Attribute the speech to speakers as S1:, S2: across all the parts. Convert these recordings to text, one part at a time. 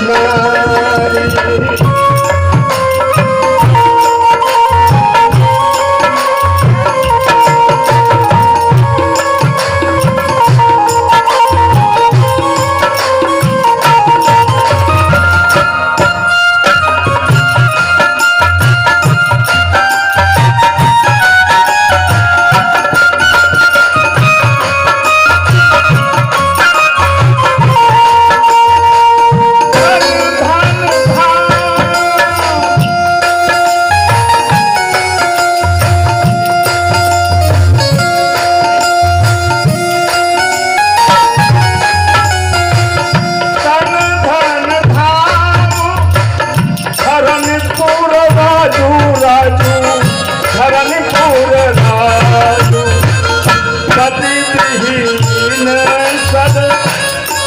S1: बीमारी।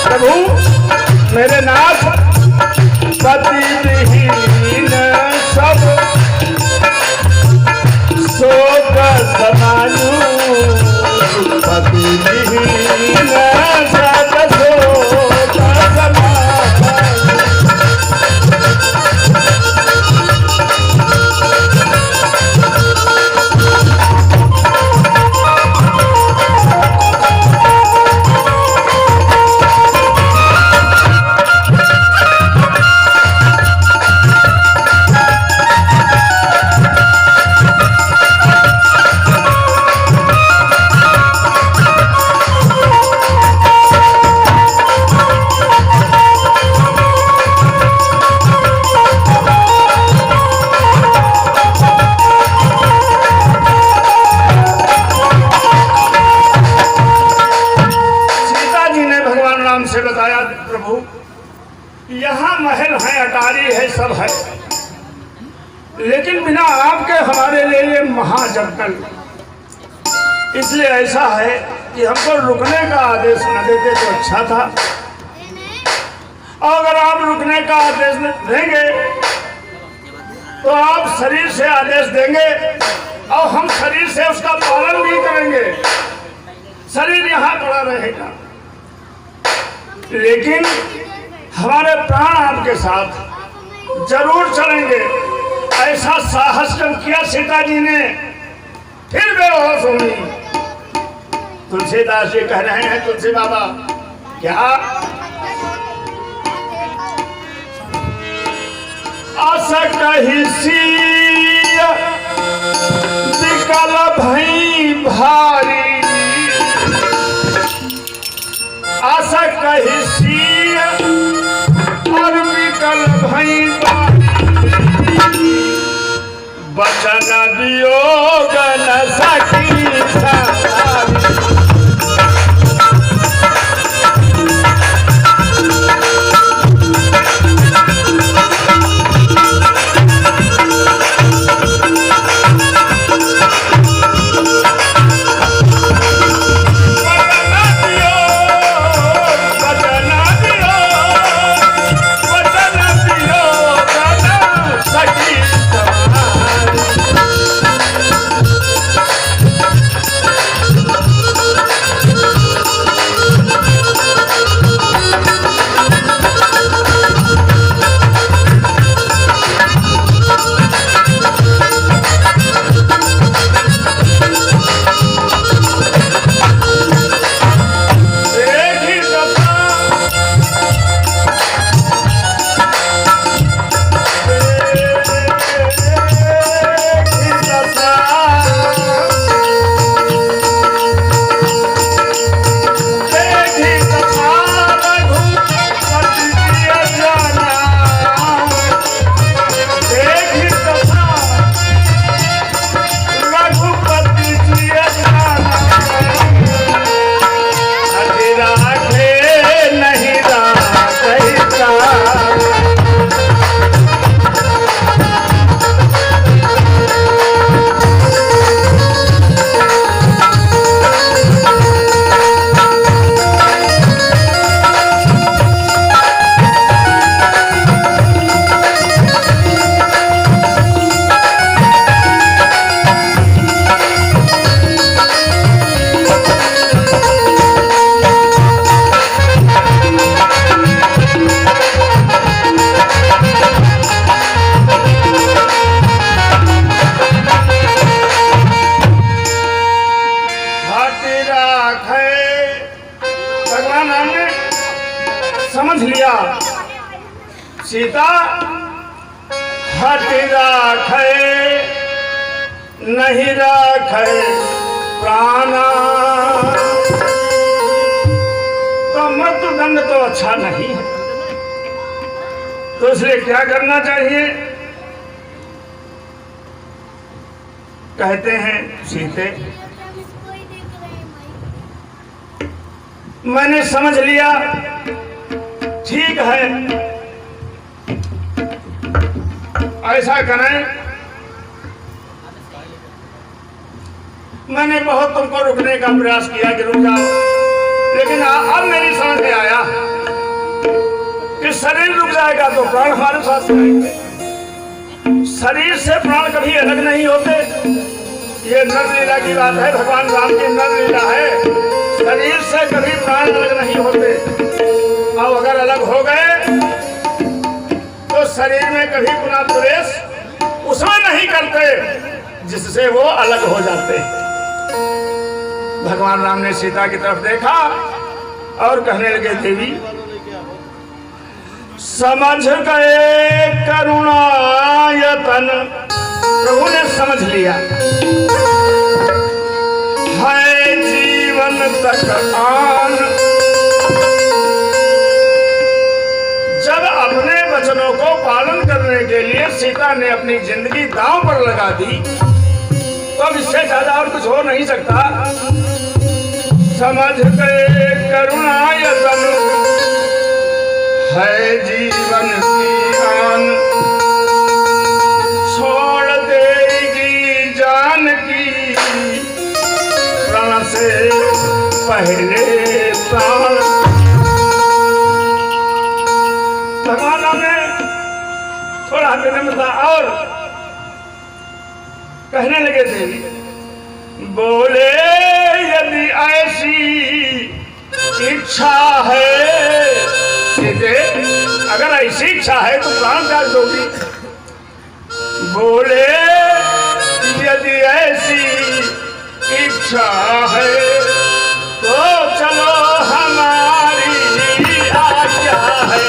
S1: प्रभु मेरे नाथ पति विहीन सब शोक समानु पति विहीन सब शोक समानु। से बताया प्रभु यहाँ महल है, अटारी है, सब है, लेकिन बिना आपके हमारे लिए ये महाजंगल। इसलिए ऐसा है कि हमको रुकने का आदेश न देते तो अच्छा था, और अगर आप रुकने का आदेश देंगे तो आप शरीर से आदेश देंगे और हम शरीर से उसका पालन भी करेंगे, शरीर यहाँ पड़ा रहेगा, लेकिन हमारे प्राण आपके साथ जरूर चलेंगे। ऐसा साहस जब किया सीता जी ने, फिर बेहोश हुई। तुलसीदास जी कह रहे हैं, तुलसी बाबा क्या आशा कही सिया विकल भई भारी, आशा कही सिया और विकल भई भारी, बचन वियोग न सकी सारी। सीता हट राखे नहीं राखे प्राणा, तो मृत्युदंड तो अच्छा नहीं है, तो इसलिए क्या करना चाहिए? कहते हैं सीते मैंने समझ लिया, ठीक है ऐसा करें, मैंने बहुत तुमको रुकने का प्रयास किया कि रुक जाओ, लेकिन अब मेरी समझ में आया कि शरीर रुक जाएगा तो प्राण हमारे साथ रहेंगे। शरीर से प्राण कभी अलग नहीं होते, ये नर लीला की बात है, भगवान राम की नर लीला है। शरीर से कभी प्राण अलग नहीं होते, अब अगर अलग हो गए तो शरीर में कभी पुनः प्रवेश उसमें नहीं करते जिससे वो अलग हो जाते। भगवान राम ने सीता की तरफ देखा और कहने लगे देवी समझ गए करुणायतन, प्रभु ने समझ लिया है जीवन तक आन। जब अपने वचनों को पालन करने के लिए सीता ने अपनी जिंदगी दांव पर लगा दी तो अब इससे ज्यादा और कुछ हो नहीं सकता। समझ गए करुणायतन है जीवन की आन, छोड़ देगी जान की प्राण से पहले प्राण। भगवान ने थोड़ा विनम्रता और कहने लगे देवी बोले यदि ऐसी इच्छा है सीते, अगर ऐसी इच्छा है तो प्राण त्याग दोगी। बोले यदि ऐसी इच्छा है तो चलो हमारी आज्ञा है।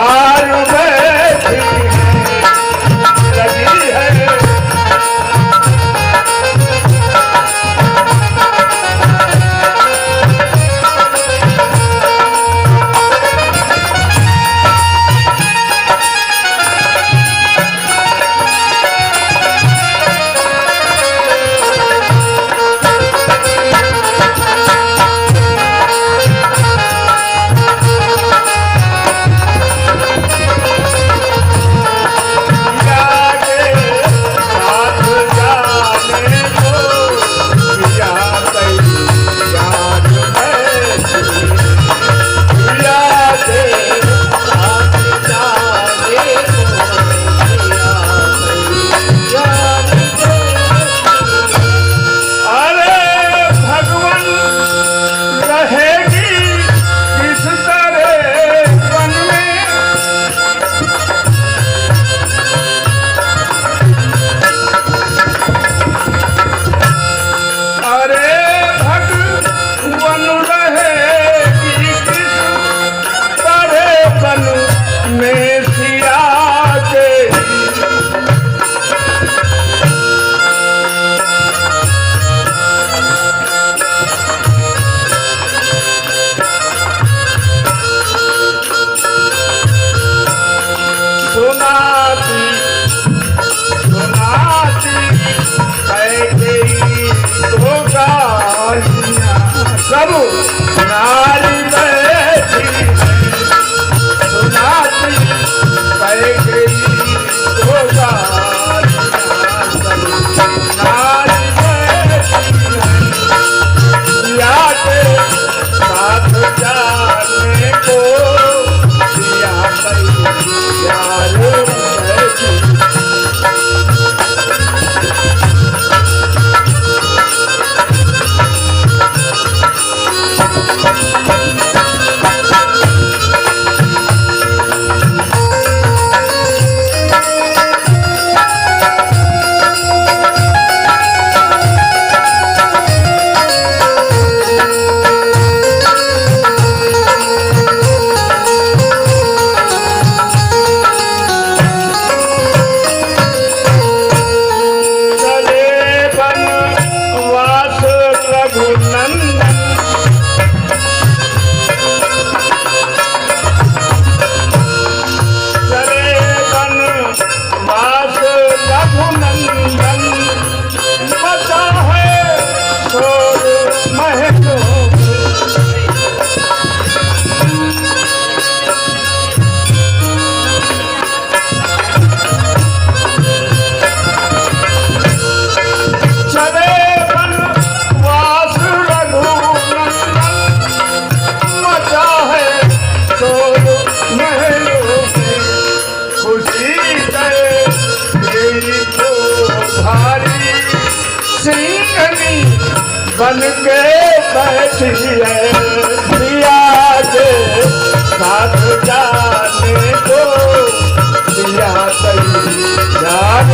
S1: चार बैठी लगी है। सब नारी बैठी सुनाती कह गई तो गालियां। सब नारी बैठी या के साथ जाने को दिया कई यार बैठी। बन के बैठी है दिया के साथ जाने को दिया कई जान।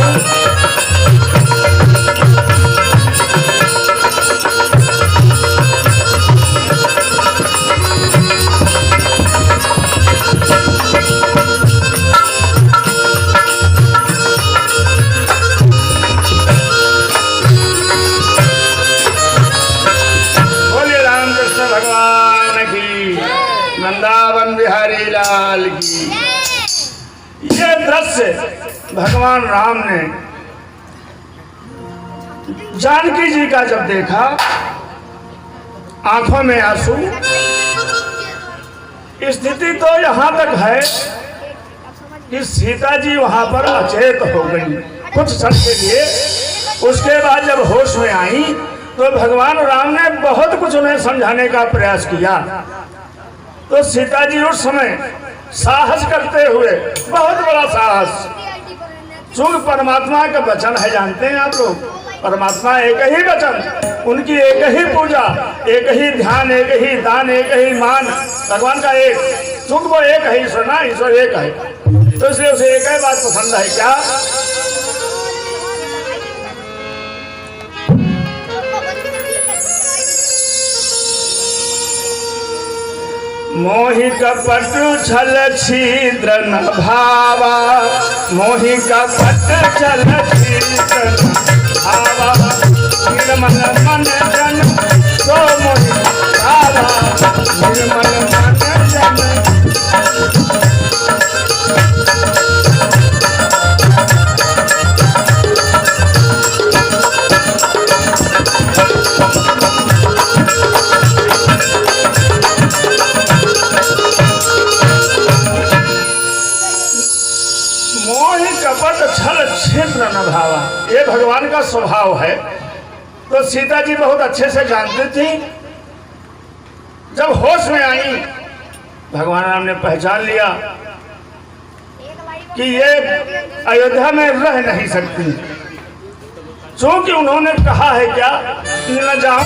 S1: वृंदावन बिहारी लाल की। ये दृश्य भगवान राम ने जानकी जी का जब देखा, आंखों में आंसू। स्थिति तो यहाँ तक है कि सीता जी वहां पर अचेत हो गई कुछ क्षण के लिए। उसके बाद जब होश में आई तो भगवान राम ने बहुत कुछ उन्हें समझाने का प्रयास किया। तो सीता जी उस समय साहस करते हुए, बहुत बड़ा साहस, चूंकि परमात्मा का वचन है, जानते हैं आप लोग, परमात्मा एक ही वचन, उनकी एक ही पूजा, एक ही ध्यान, एक ही दान, एक ही मान, भगवान का एक, चूंकि वो एक है, ईश्वर ना, ईश्वर एक है, तो इसलिए उसे एक ही बात पसंद है। क्या? मोहि कपट छल छिद्र न भावा, मोहि कपट छल छिद्र न भावा, निर्मल मन जन सो मोहि भावा, निर्मल मन जन। छिद्र न भावा, ये भगवान का स्वभाव है। तो सीता जी बहुत अच्छे से जानती थी। जब होश में आई, भगवान राम ने पहचान लिया कि ये अयोध्या में रह नहीं सकती, क्योंकि उन्होंने कहा है क्या, न जाऊं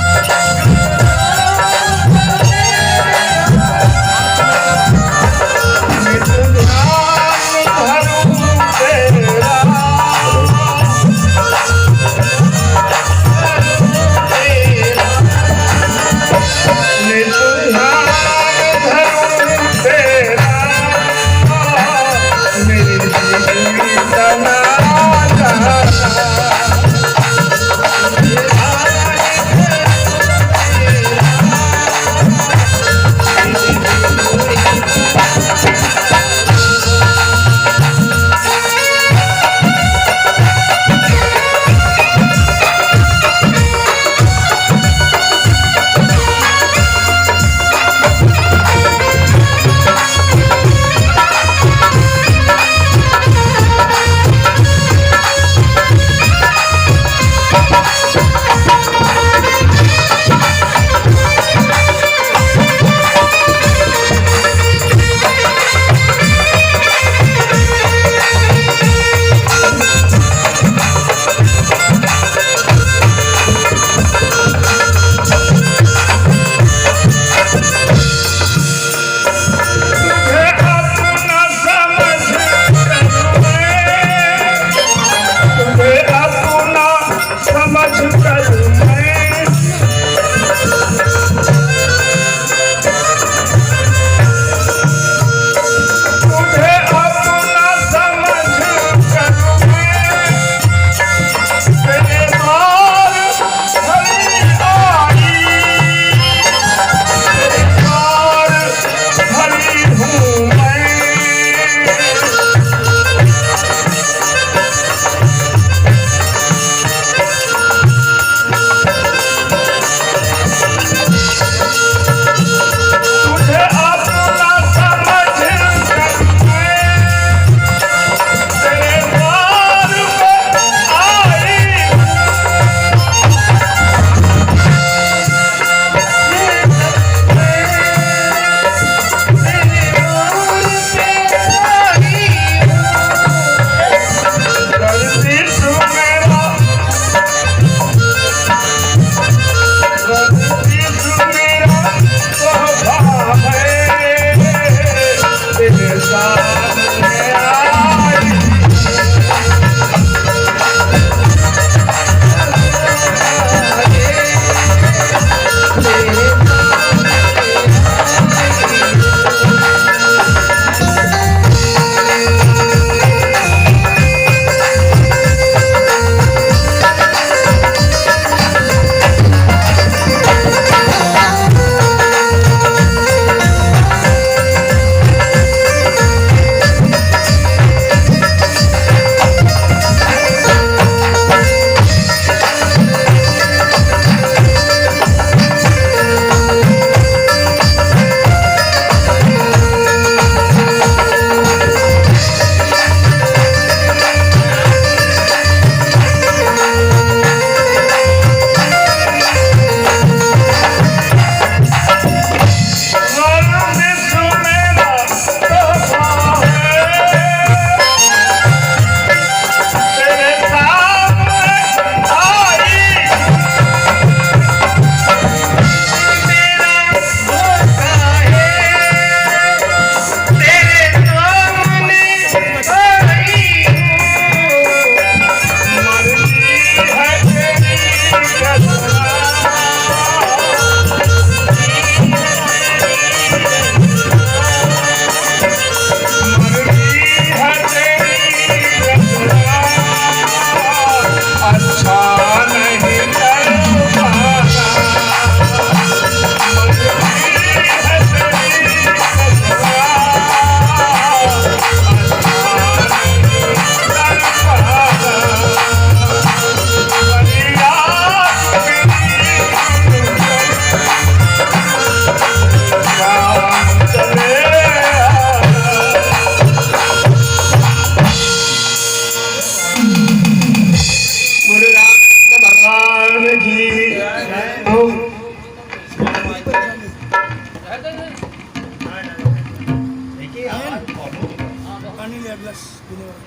S2: लिया ग्लास पीने वाला।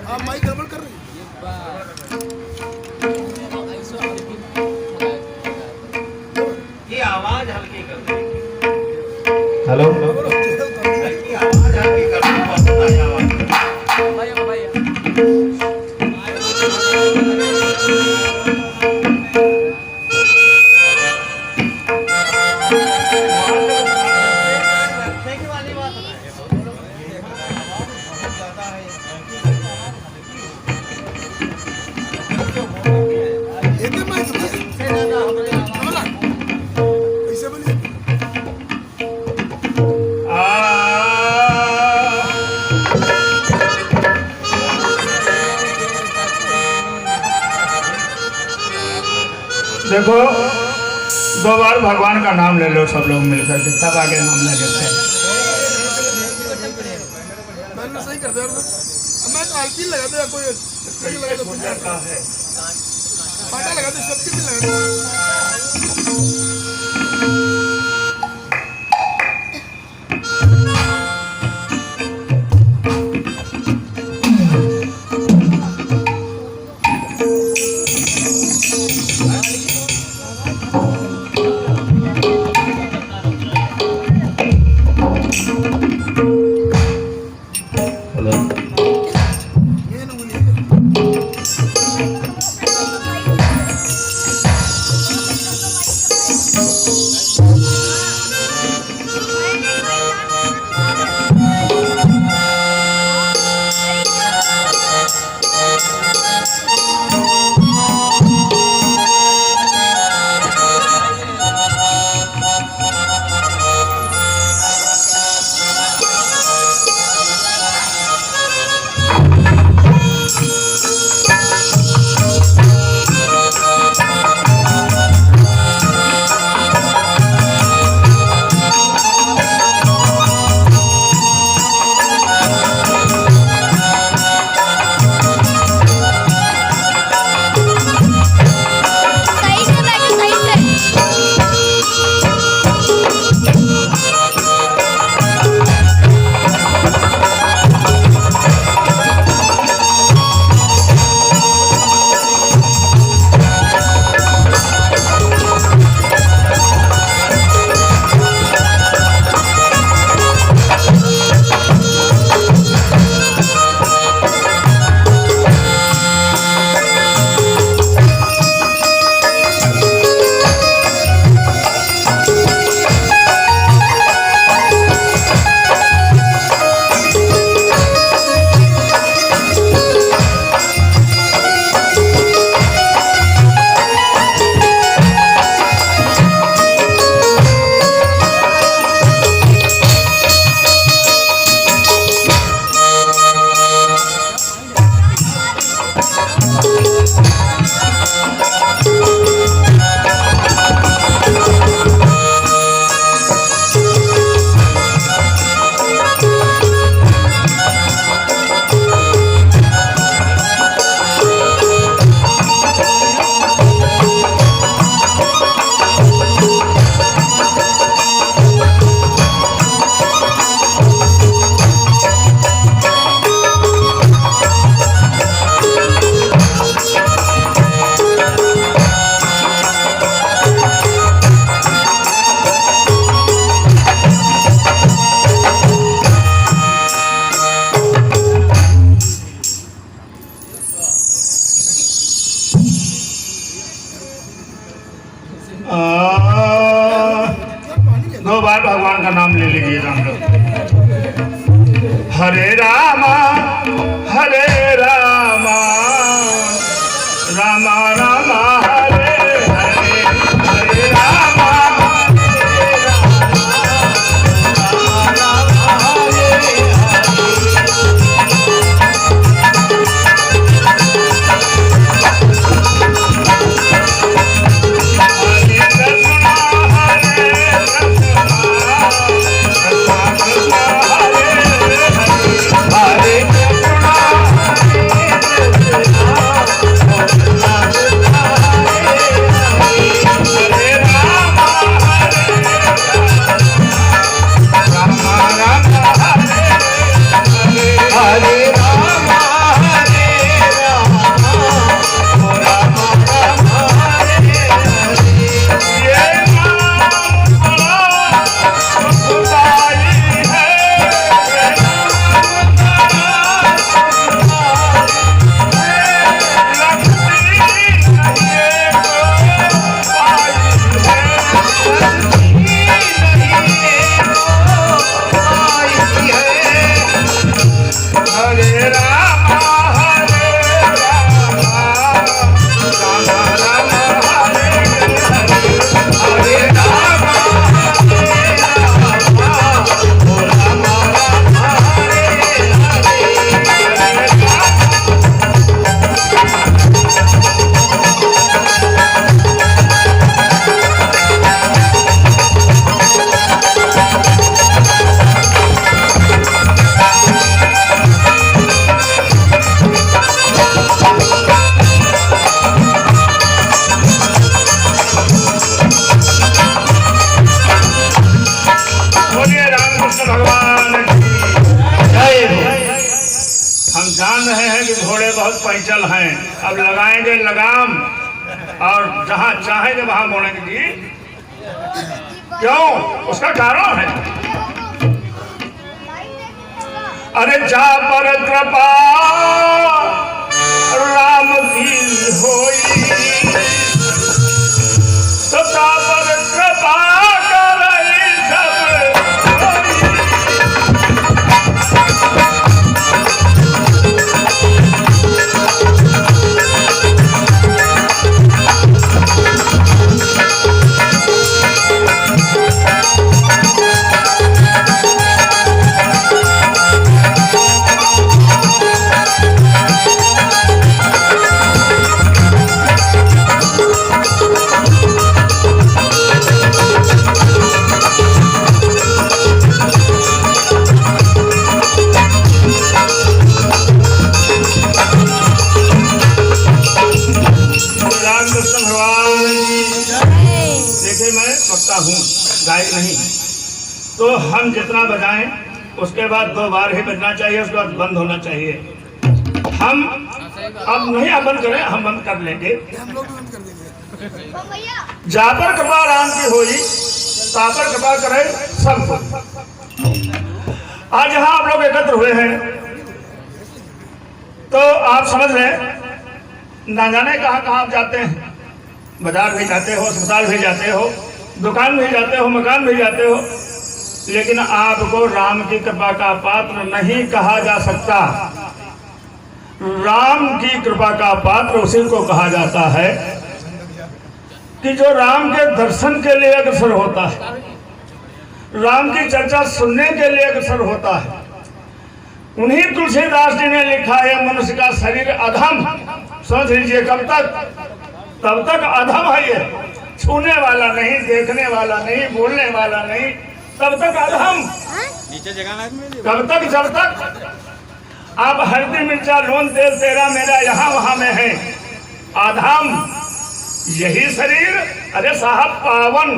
S2: हाँ माइक गड़बड़ कर रही
S3: ये आवाज हल्की कर दे।
S1: हेलो
S3: हल्की आवाज हल्की कर दे, बहुत आई आवाज। रखने की वाली बात है। बहुत ज्यादा है।
S2: एकदम माइक
S3: इससे ज्यादा हमारे आवाज
S2: कैसे बोलिए
S1: देखो, 2 बार भगवान का नाम ले लो सब लोग मिलकर के, तब आगे हम ले लेते हैं।
S2: मैंने सही कर दिया मैं तो आलपी लगा दे कोई लगा दे पाटा लगा दे सबकी भी लगा दे ये ना बोलिए
S4: साइड से बैठो साइड से
S1: दो बार भगवान का नाम ले लीजिए हम लोग। हरे रामा रामा रामा हरे हरे, हरे रामा हरे हरे बैठल हैं, अब लगाएंगे लगाम और जहां चाहेंगे वहां बोलेंगे जी। क्यों? उसका कारण है। अरे जा पर कृपा राम की होई, तो जा पर कृपा करई सब होई। रामकृष्ण भगवान देखिए, मैं वक्ता हूँ, गायक नहीं। तो हम जितना बजाएं उसके बाद 2 बार ही बजना चाहिए, उसके बाद बंद होना चाहिए। हम अब नहीं आप बंद करें, हम बंद कर लेंगे।
S2: हम लोग भी बंद कर देंगे।
S1: जा पर कृपा राम की होई, ता पर कृपा करे सबको। आज यहाँ आप लोग एकत्र हुए हैं तो आप समझ लें, ना जाने कहाँ कहाँ आप जाते हैं, बाजार भी जाते हो, अस्पताल भी जाते हो, दुकान भी जाते हो, मकान भी जाते हो, लेकिन आपको राम की कृपा का पात्र नहीं कहा जा सकता। राम की कृपा का पात्र उसी को कहा जाता है कि जो राम के दर्शन के लिए अग्रसर होता है, राम की चर्चा सुनने के लिए अग्रसर होता है। उन्हीं तुलसीदास जी ने लिखा है, मनुष्य का शरीर अधम, समझ लीजिए कब तक? तब तक अधम है ये, छूने वाला नहीं, देखने वाला नहीं, बोलने वाला नहीं, तब तक अधम।
S5: नीचे जगह
S1: कब तक? जब तक आप हल्दी मिर्चा लून तेल तेरा मेरा यहाँ वहां में है, अधम। यही शरीर, अरे साहब पावन,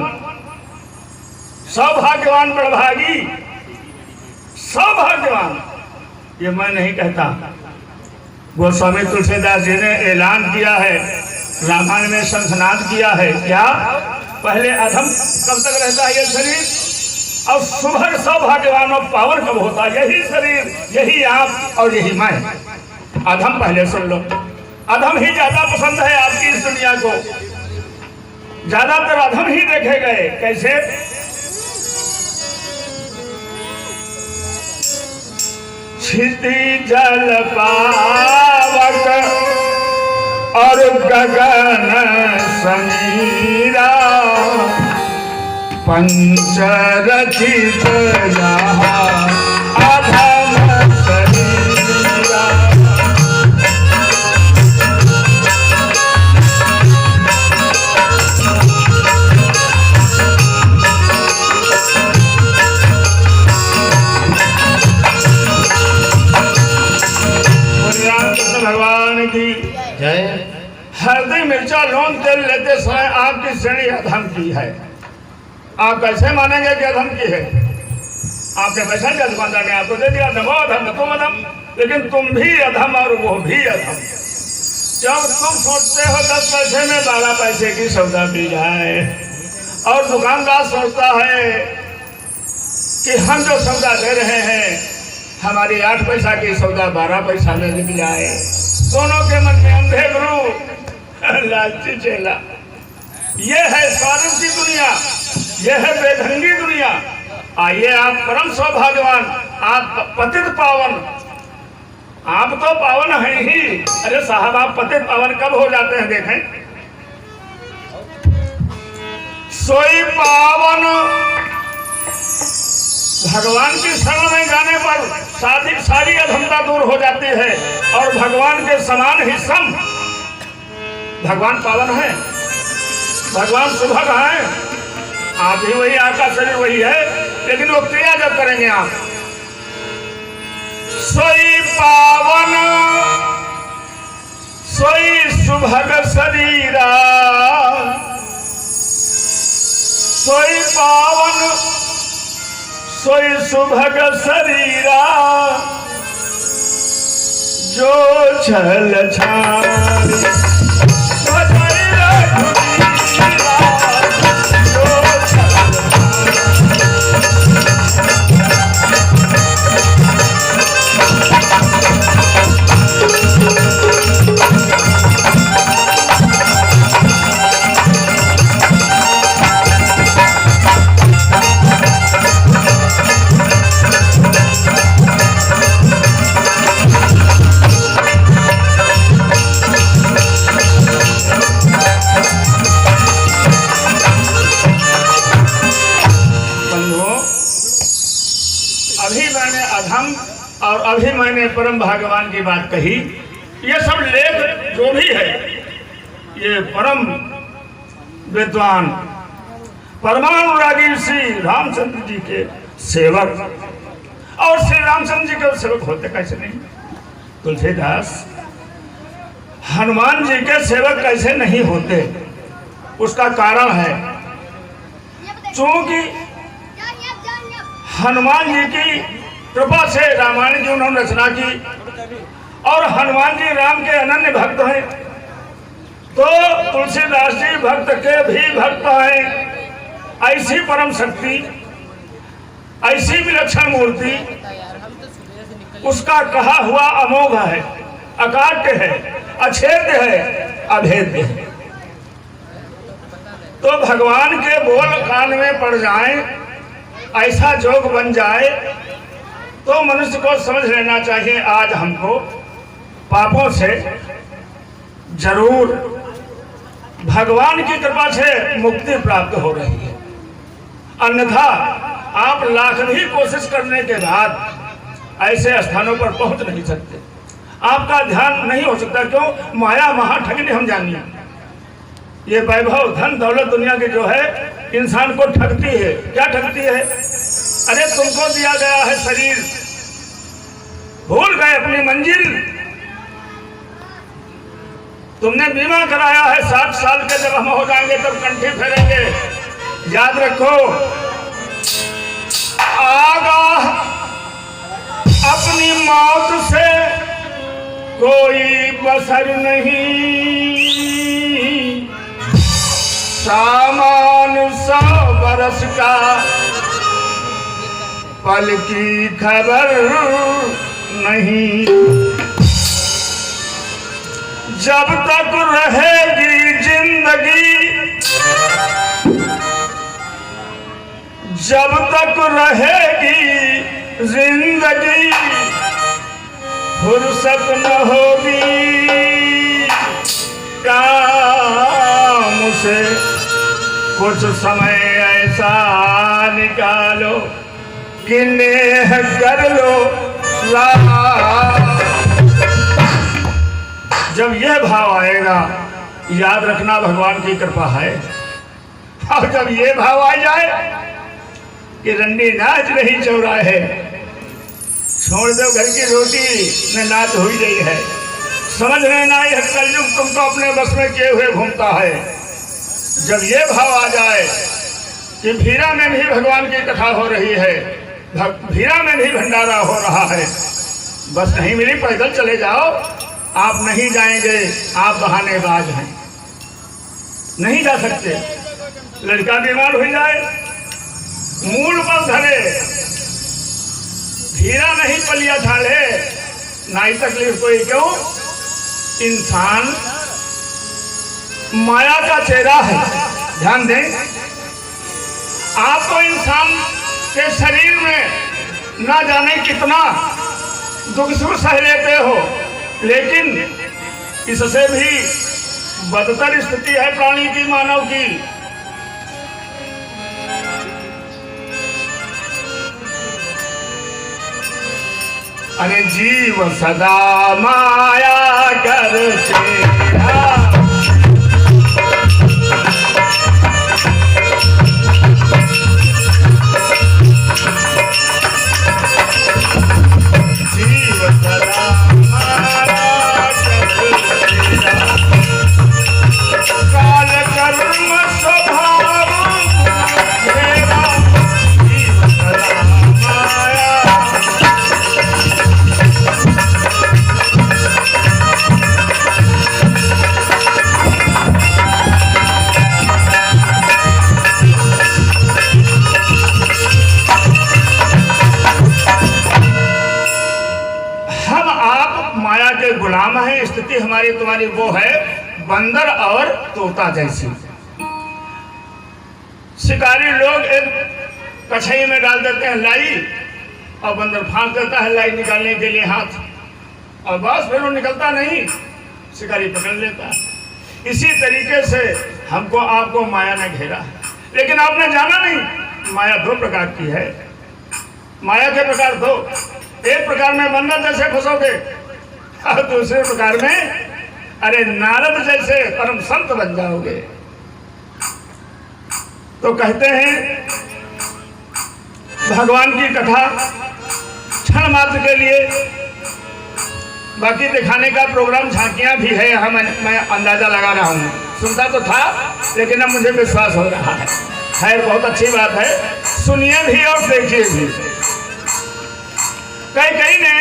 S1: सौभाग्यवान बड़भागी, सौभाग्यवान, ये मैं नहीं कहता, गोस्वामी तुलसीदास जी ने ऐलान किया है, रामायण में शंखनाद किया है। क्या? पहले अधम कब तक रहता है ये शरीर, और सुभग सौभाग्यवान और पावन कब होता है? यही शरीर, यही आप और यही मैं। अधम पहले सुन लो, अधम ही ज्यादा पसंद है आपकी इस दुनिया को, ज्यादातर अधम ही देखे गए। कैसे? क्षिति जल पावक और गगन समीरा, पंचरचित यहाँ अधम शरीरा। रामकृष्ण भगवान की
S3: जय।
S1: हल्दी मिर्चा लौंग तेल लेते समय आपकी श्रेणी अधम की है। आप कैसे मानेंगे कि अधम की है? आपने पैसा दिया, दुकानदार ने आपको दे दिया, नमो अधम न तुम अधम, लेकिन तुम भी अधम और वो भी अधम। जब तुम सोचते हो 10 पैसे में 12 पैसे की सौदा मिल जाए, और दुकानदार सोचता है कि हम जो सौदा दे रहे हैं हमारी 8 पैसा की सौदा 12 पैसा में बिक जाए, दोनों के मन में अंधे गुरु लालची चेला। ये है स्वार्थ की दुनिया, ये है बेढंगी दुनिया। आइए आप परम सौभाग्यवान, आप पतित पावन, आप तो पावन है ही। अरे साहब, आप पतित पावन कब हो जाते हैं? देखें, सोई पावन भगवान की शरण में जाने पर सारी अधमता दूर हो जाती है, और भगवान के समान ही सम। भगवान पावन है, भगवान सुभग है, आप ही वही, आपका शरीर वही है, लेकिन वो क्रिया जब करेंगे आप, सोई पावन सोई सुभग शरीरा, सोई पावन सोई सुभग शरीरा, जो छल छाड़ी सजाई रखी रात, जो छल और अभी मैंने परम भगवान की बात कही। ये सब लेख जो भी है, ये परम विद्वान परमानुरागी श्री रामचंद्र जी के सेवक, और श्री रामचंद्र जी के सेवक होते कैसे नहीं? तुलसीदास हनुमान जी के सेवक कैसे नहीं होते? उसका कारण है, चूंकि हनुमान जी की कृपा से रामायण की उन्होंने रचना की, और हनुमान जी राम के अनन्य भक्त हैं, तो तुलसीदास जी भक्त के भी भक्त हैं। ऐसी परम शक्ति, ऐसी विलक्षण मूर्ति, उसका कहा हुआ अमोघ है, अकाट्य है, अछेद्य है, अभेद्य है। तो भगवान के बोल कान में पड़ जाए, ऐसा जोग बन जाए, तो मनुष्य को समझ लेना चाहिए आज हमको पापों से जरूर भगवान की कृपा से मुक्ति प्राप्त हो रही है। अन्यथा आप लाख भी कोशिश करने के बाद ऐसे स्थानों पर पहुंच नहीं सकते, आपका ध्यान नहीं हो सकता। क्यों? माया महाठगनी हम जानिए। ये वैभव धन दौलत दुनिया की जो है इंसान को ठगती है। क्या ठगती है? अरे तुमको दिया गया है शरीर, भूल गए अपनी मंजिल। तुमने बीमा कराया है 60 साल के, जब हम हो जाएंगे तब कंठी फेरेंगे। याद रखो, आगाह अपनी मौत से कोई बसर नहीं, सामान 100 बरस का पल की खबर नहीं। जब तक रहेगी जिंदगी, जब तक रहेगी जिंदगी, फुर्सत न होगी काम से। कुछ समय ऐसा निकालो कि नेह कर लो जब यह भाव आएगा, याद रखना भगवान की कृपा है। और जब ये भाव आ जाए कि रंडी नाच रही चौराहे, छोड़ दो घर की रोटी में नाच हुई गई है, समझ लेना यह कलयुग तुमको अपने बस में किए हुए घूमता है। जब ये भाव आ जाए कि भीरा में भी भगवान की कथा हो रही है, भीरा में भी भंडारा हो रहा है, बस नहीं मिली पैदल चले जाओ, आप नहीं जाएंगे, आप बहानेबाज हैं, नहीं जा सकते। लड़का बीमार हो जाए, मूल पर धरे, भीरा नहीं पलिया ढाले, नहीं तकलीफ कोई। क्यों? इंसान माया का चेहरा है। ध्यान दें, आप तो इंसान के शरीर में ना जाने कितना दुख सुख सह लेते हो, लेकिन इससे भी बदतर स्थिति है प्राणी की, मानव की। अरे जीव सदा माया कर तेरा, जीव सदा माया कर तेरा, काल कर्म स्वभाव तेरा, जीव सदा माया तुम्हारी वो है बंदर और तोता जैसी। शिकारी लोग एक कछई में डाल देते हैं लाई और बंदर फांस देता है लाई निकालने के लिए हाथ, और बस फिर वो निकलता नहीं, शिकारी पकड़ लेता है। इसी तरीके से हमको आपको माया ने घेरा है, लेकिन आपने जाना नहीं माया दो प्रकार की है। माया के प्रकार दो, एक प्रकार में बंदर जैसे फंसोगे और दूसरे प्रकार में अरे नारद जैसे परम संत बन जाओगे। तो कहते हैं भगवान की कथा क्षण मात्र के लिए, बाकी दिखाने का प्रोग्राम झांकियां भी है यहाँ, मैं अंदाजा लगा रहा हूँ। सुनता तो था लेकिन अब मुझे विश्वास हो रहा है। खैर बहुत अच्छी बात है, सुनिए भी और देखिए भी। कई ने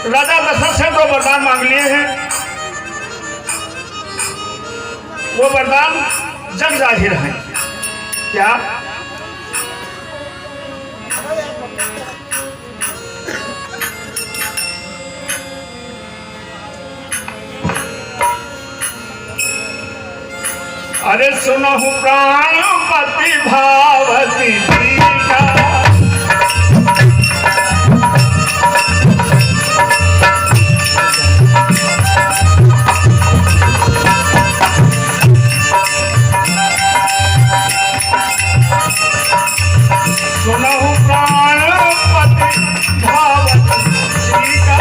S1: राजा दशरथ से दो वरदान मांग लिए हैं, वो वरदान जग जाहिर है। क्या? अरे सुनहु प्राणपति भावती जी का, सुनहु प्राणपति भावती जी का,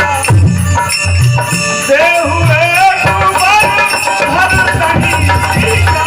S1: देहु एक वर भरतहि जी का।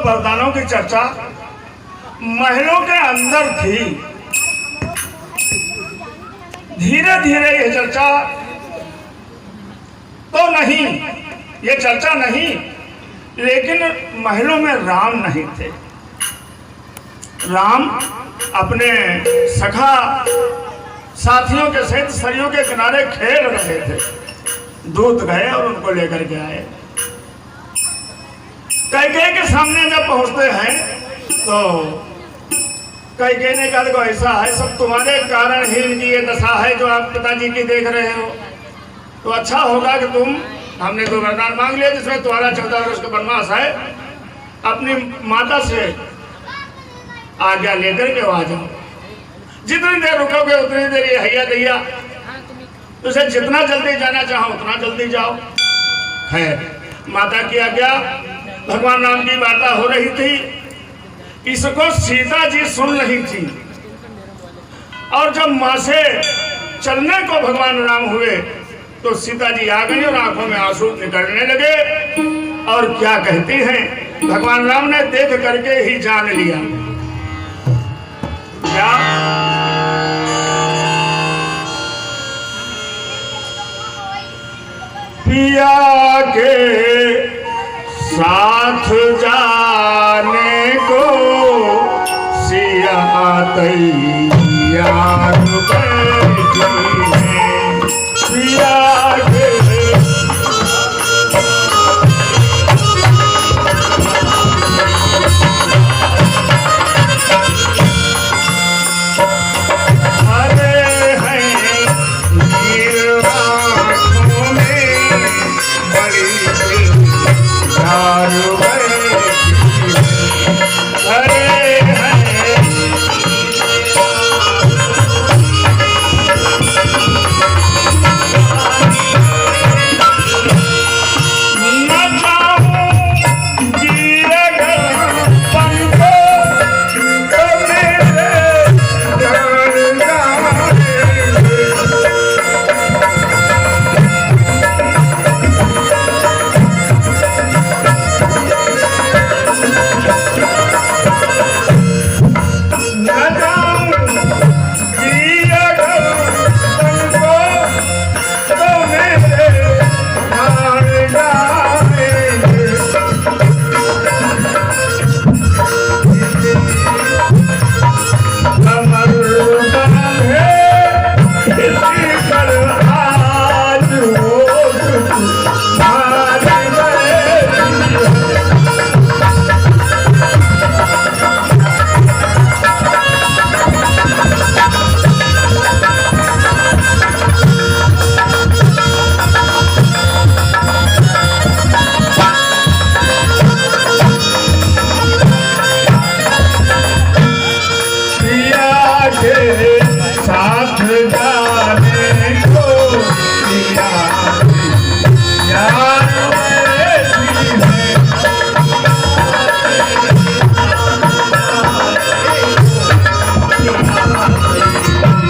S1: वरदानों की चर्चा महलों के अंदर थी। धीरे धीरे ये चर्चा तो नहीं, ये चर्चा नहीं, लेकिन महलों में राम नहीं थे। राम अपने सखा साथियों के सहित सरयू के किनारे खेल रहे थे। दूत गए और उनको लेकर के आए। कैकेयी के सामने जब पहुंचते हैं तो कैकेयी ने कहा देखो ऐसा है, सब तुम्हारे कारण ही इनकी ये दशा है जो आप पिताजी की देख रहे हो। तो अच्छा होगा कि हमने तो वरदान मांग लिया जिसमें तुम्हारा 14 वर्ष का वनवास है, अपनी माता से आज्ञा लेकर के आ जाओ। जितनी देर रुकोगे उतनी देर ये हैया दैया, तुझे जितना जल्दी जाना चाहो उतना जल्दी जाओ। खैर माता की आज्ञा, भगवान राम की वार्ता हो रही थी। इसको सीता जी सुन रही थी और जब मां से चलने को भगवान राम हुए तो सीता जी आ गई और आंखों में आंसू निकलने लगे और क्या कहती हैं, भगवान राम ने देख करके ही जान लिया। क्या पिया के साथ जाने को सिया तैयार बैठी है। पिया के साथ